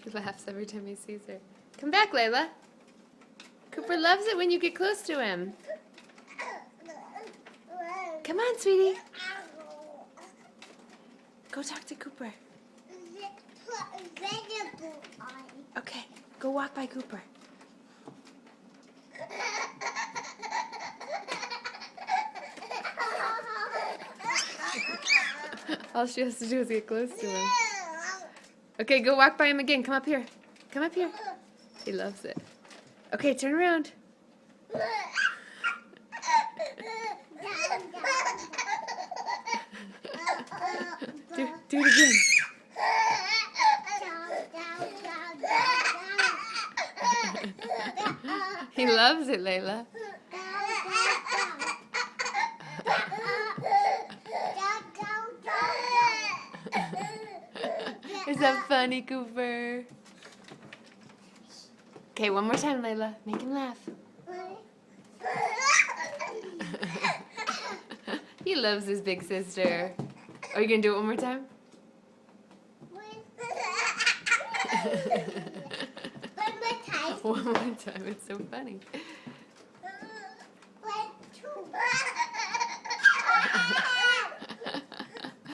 He laughs every time he sees her. Come back, Layla. Cooper loves it when you get close to him. Come on, sweetie. Go talk to Cooper. Okay, go walk by Cooper. All she has to do is get close to him. Okay, go walk by him again. Come up here. Come up here. He loves it. Okay, turn around. Do it again. He loves it, Layla. Is that funny, Cooper? Okay, one more time, Layla. Make him laugh. He loves his big sister. Are you going to do it one more time? One more time. It's so funny.